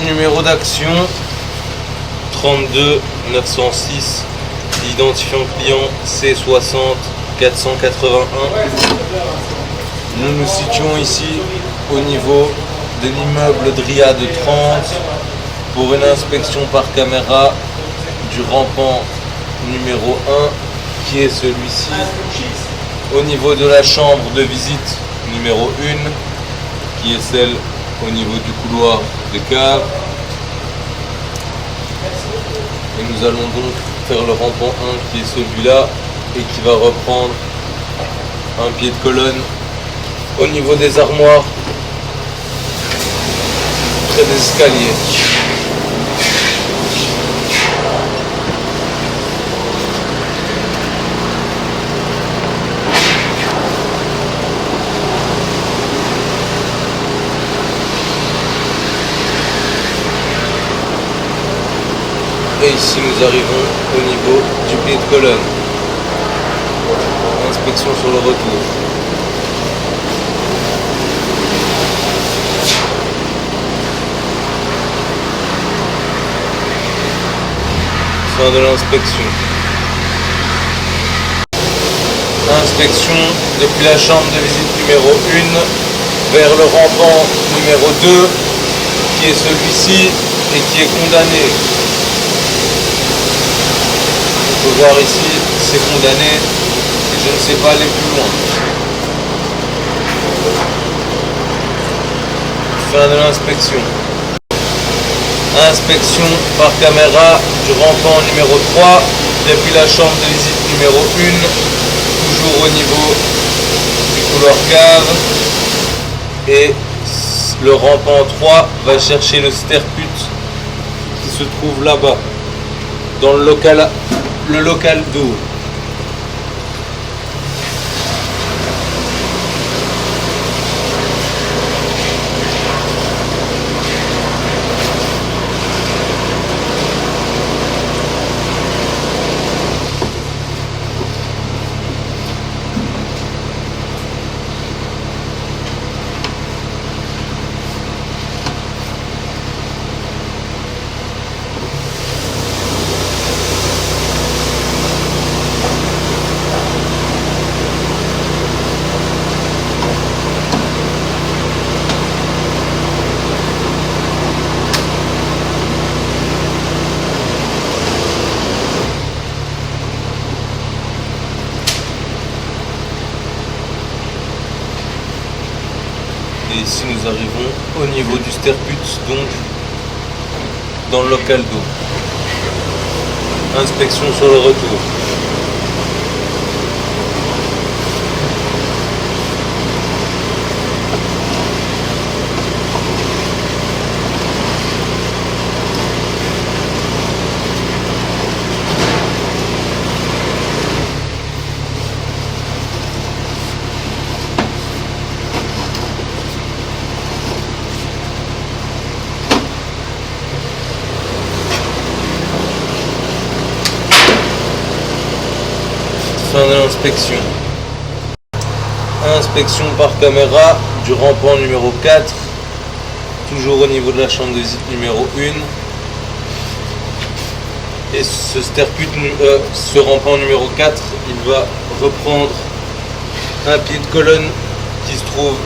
numéro d'action 32 906, identifiant client C60 481. Nous nous situons ici au niveau de l'immeuble Dryade 30 pour une inspection par caméra du rampant numéro 1 qui est celui-ci, au niveau de la chambre de visite numéro 1 qui est celle au niveau du couloir de cave, et nous allons donc faire le rampant 1 qui est celui-là et qui va reprendre un pied de colonne au niveau des armoires près des escaliers. Et ici nous arrivons au niveau du pied de colonne. Inspection sur le retour. Fin de l'inspection. Inspection depuis la chambre de visite numéro 1 vers le rampant numéro 2 qui est celui-ci et qui est condamné. On peut voir ici, c'est condamné et je ne sais pas aller plus loin. Fin de l'inspection. Inspection par caméra du rampant numéro 3 depuis la chambre de visite numéro 1, toujours au niveau du couloir cave, et le rampant 3 va chercher le sterput qui se trouve là-bas dans le local d'eau. Et ici nous arrivons au niveau du sterput, donc dans le local d'eau. Inspection sur le retour. Fin de l'inspection. Inspection par caméra du rampant numéro 4, toujours au niveau de la chambre de visite numéro 1. Et ce rampant numéro 4, il va reprendre un pied de colonne qui se trouve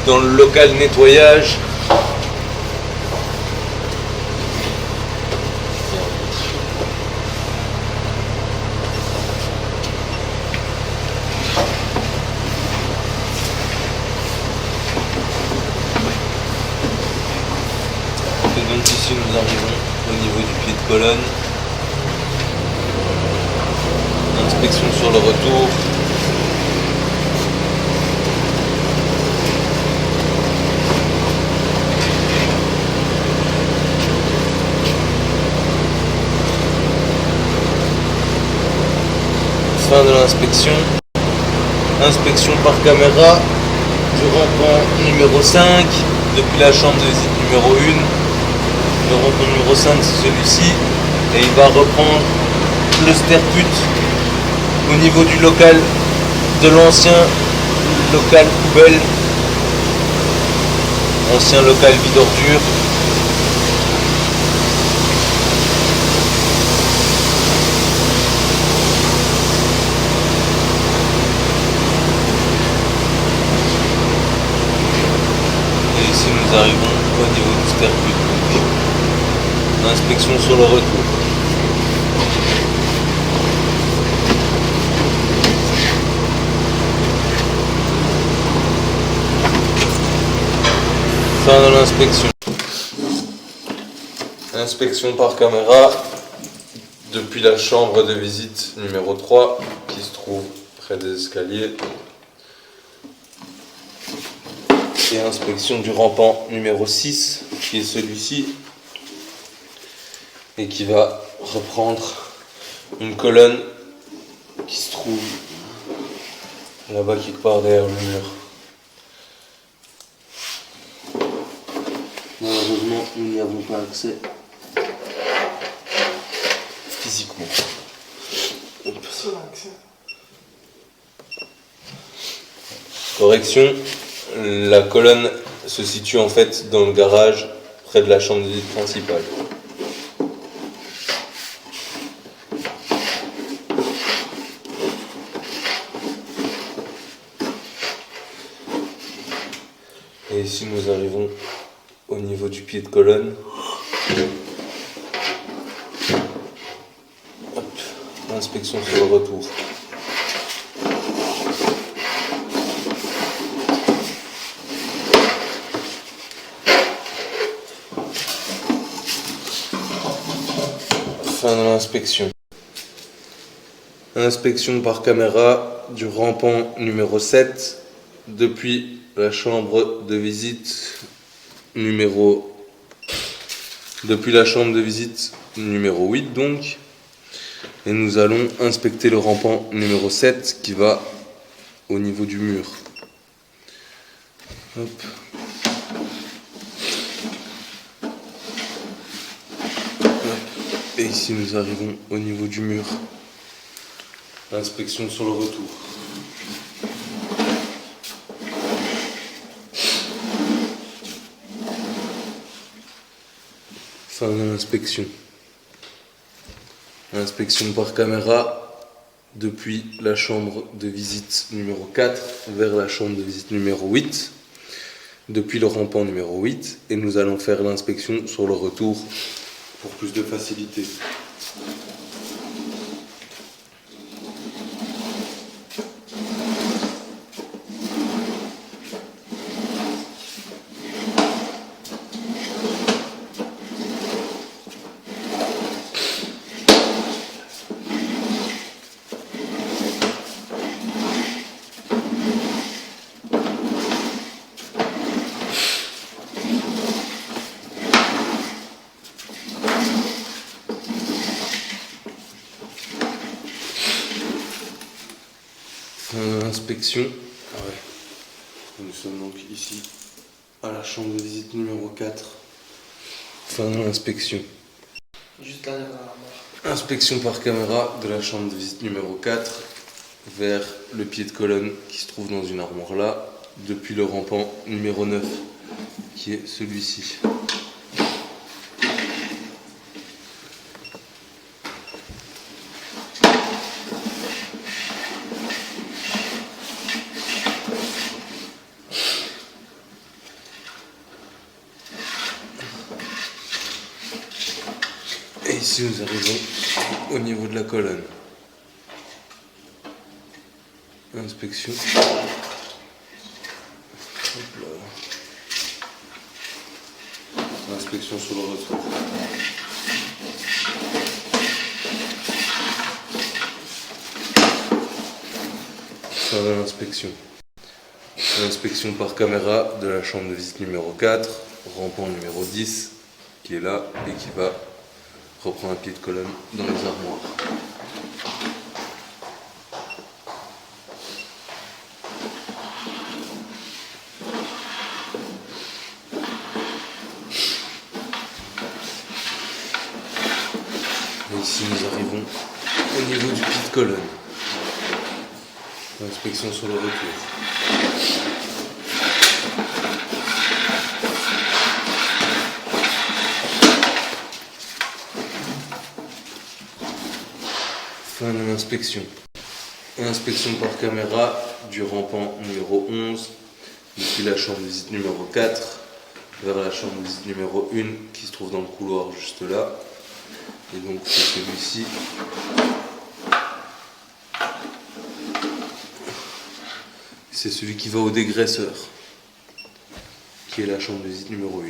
dans le local nettoyage. Et donc ici nous arrivons au niveau du pied de colonne. Inspection sur le retour. Fin de l'inspection. Inspection par caméra du rampant numéro 5 depuis la chambre de visite numéro 1. Le rampant numéro 5 c'est celui-ci et il va reprendre le sterput au niveau du local de l'ancien local poubelle, ancien local vide ordure. ici nous arrivons au niveau du stercut. Inspection sur le retour. Fin de l'inspection. Inspection par caméra depuis la chambre de visite numéro 3 qui se trouve près des escaliers. Et inspection du rampant numéro 6 qui est celui-ci et qui va reprendre une colonne qui se trouve là-bas quelque part derrière le mur. Malheureusement, nous n'y avons pas accès Physiquement. Hop. Correction, la colonne se situe en fait dans le garage près de la chambre de visite principale. Et ici nous arrivons au niveau du pied de colonne. Hop, inspection sur le retour. Fin de l'inspection. Inspection par caméra du rampant numéro 7 depuis la chambre de visite numéro 8 donc, et nous allons inspecter le rampant numéro 7 qui va au niveau du mur. Hop. Et ici nous arrivons au niveau du mur. Inspection sur le retour. Fin de l'inspection. Inspection par caméra depuis la chambre de visite numéro 4 vers la chambre de visite numéro 8, depuis le rampant numéro 8, et nous allons faire l'inspection sur le retour pour plus de facilité. Inspection. Ah ouais. Nous sommes donc ici à la chambre de visite numéro 4. Fin de l'inspection. juste derrière l'armoire. Inspection par caméra de la chambre de visite numéro 4 vers le pied de colonne qui se trouve dans une armoire là, depuis le rampant numéro 9 qui est celui-ci. Et ici nous arrivons au niveau de la colonne. Inspection. Hop là. Inspection sur le retour. Fin de l'inspection. L'inspection par caméra de la chambre de visite numéro 4, rampant numéro 10, qui est là et qui va reprendre un pied de colonne dans les armoires. Et ici nous arrivons au niveau du pied de colonne. Inspection sur le retour. Fin de l'inspection. Inspection par caméra du rampant numéro 11 depuis la chambre de visite numéro 4 vers la chambre de visite numéro 1 qui se trouve dans le couloir juste là. Et donc c'est celui-ci. C'est celui qui va au dégraisseur, qui est la chambre de visite numéro 1.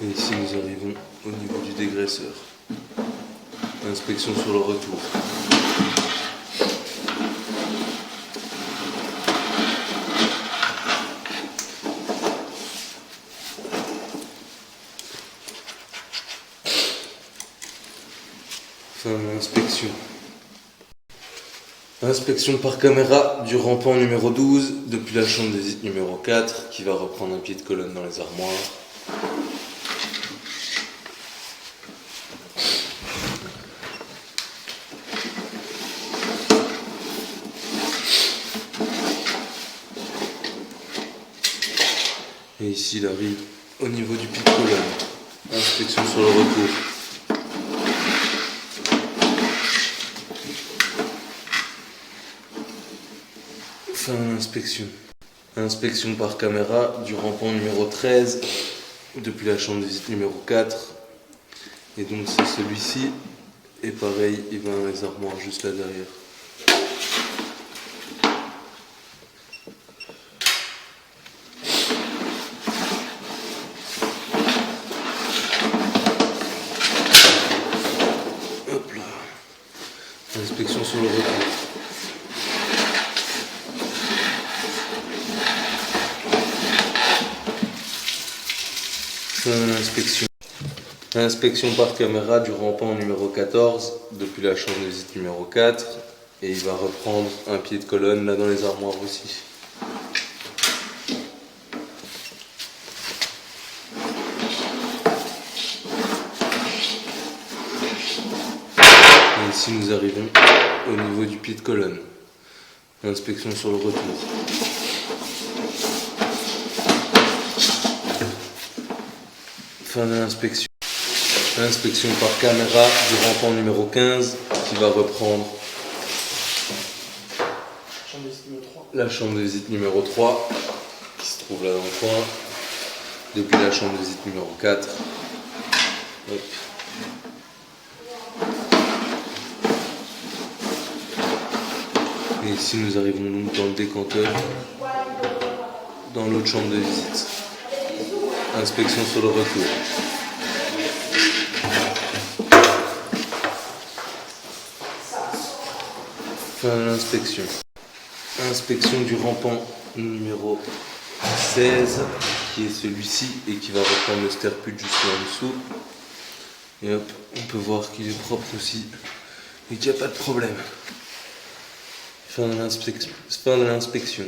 Et ici nous arrivons au niveau du dégraisseur. Inspection sur le retour. Fin de l'inspection. Inspection par caméra du rampant numéro 12 depuis la chambre de visite numéro 4 qui va reprendre un pied de colonne dans les armoires. Et ici il arrive au niveau du pied de colonne. Inspection sur le retour. Fin de l'inspection. Inspection par caméra du rampant numéro 13 depuis la chambre de visite numéro 4. Et donc c'est celui-ci. Et pareil, il va dans les armoires juste là derrière. Hop là. Inspection sur le retour. Fin de l'inspection. Inspection par caméra du rampant numéro 14 depuis la chambre de visite numéro 4. Et il va reprendre un pied de colonne là dans les armoires aussi. Et ici nous arrivons au niveau du pied de colonne. Inspection sur le retour. Fin de l'inspection. Inspection par caméra du rampant numéro 15 qui va reprendre la chambre de visite numéro 3 qui se trouve là dans le coin depuis la chambre de visite numéro 4. Hop. Et ici nous arrivons donc dans le décanteur dans l'autre chambre de visite. Inspection sur le retour. Fin de l'inspection. Inspection du rampant numéro 16 qui est celui-ci et qui va reprendre le sterput juste là en dessous. Et hop, on peut voir qu'il est propre aussi et qu'il n'y a pas de problème. Fin de l'inspection.